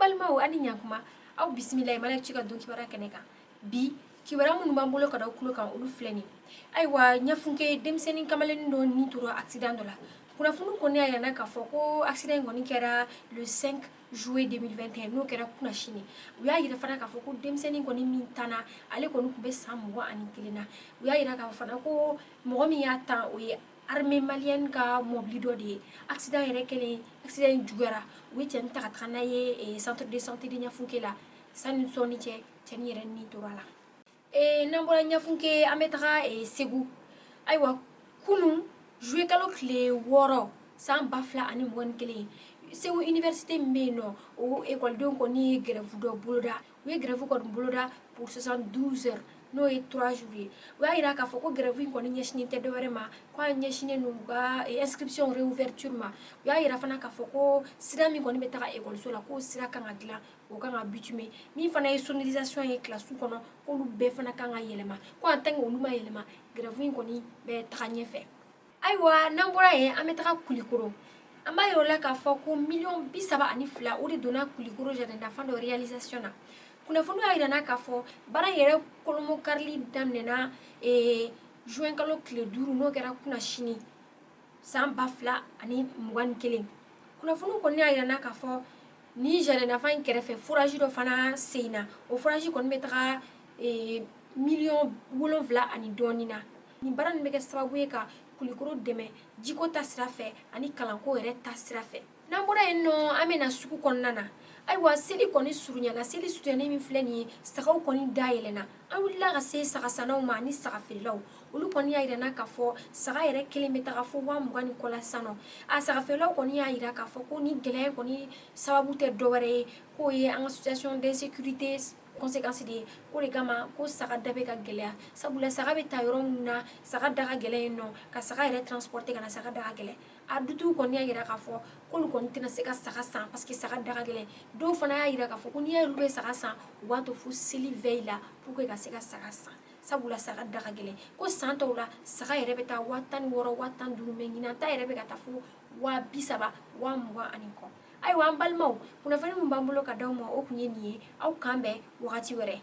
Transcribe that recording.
balmaw ani nyakuma aw bismillah malak ci ka don kibara keneka bi kibara mun bambulo ka daw kulo kan ulu fleni aywa nyafunke demseni kamalen do ni turo accident do la kuna funu ko ne ayana ka foko accident ngoni kera le 5 juillet 2021 no kera kuna shini uya yira fana ka foko demseni ngoni mintana ale ko nukube samu wa ani kilina uya yira ka fana ko mo mi yata o armée malienne ka mobili do de accident yere kele accident jugara wi ten ta kana ye centre de santé de nyafunke la sani soni che ten yere ni turala nambola nyafunke ametaka segu aywa kunu jouer kalo kle woro san bafla ani mon kele segu université mbeno o école donc oni grève do boloda we grève ko boloda pour 72 heures no e 3 jours wa ira ka foko grève ko ni nyeshini te do ma kwa nyeshini no ga inscription réouverture ma wa ira fana ka foko sira mi ko ni betaka école so la ko sira kan adla o kan abitume mi fana e sonorisation e classe kono ko lu be fana kan yelema ko antang olu ma yelema grève ko ni be takanye fe aywa nambora e ametaka kulikoro amba yola ka foko million bisaba ani fla o de dona kulikoro jardin d'enfant de réalisation na kuna funu ayira na ka fo bara yere kolomo karli damnena juin kalo kile duru no kera kuna shini san bafla ani mugan kelen kuna funu ko ni ayira na ka fo ni jardin d'enfant kerefe fourage do fana seina o fourage ko metaka million wolonvla ani donina ni bara ni beke sababu ye ka kulikoro deme jiko ta sirafe ani kalanko yere ta sirafe nambora enno amena suku konnana aywa seli koni surunyana seli sutene mi fleni sagaw koni dayelena awulla ga se saga sanaw ma ni saga felaw ulu koni ayira na ka fo saga yere kilometer ga fo wa mugani kola sano a saga felaw koni ayira ka fo ko ni gele koni sababu te dowere ko ye en situation d'insécurité conséquence de ko le gama ko saga dabe ka gelea sabula saga be tayoro na saga daga gele no ka saga yere transporter kana saga daga gele a dutu koni ayira ka fo ko lu koni tina se ka saga san parce que saga daga gele do fana ayira ka fo ko ni ayru be saga san wato fu sili veila pour que ka se ka saga san sabula saga daga gele ko santo la saga yere be ta watan woro watan duru mengina ta yere be ka ta fo wa bisaba wa mwa aniko aywa ambalmaw kuna fani mbambulo ka dawmo o kunye niye au kambe wakati were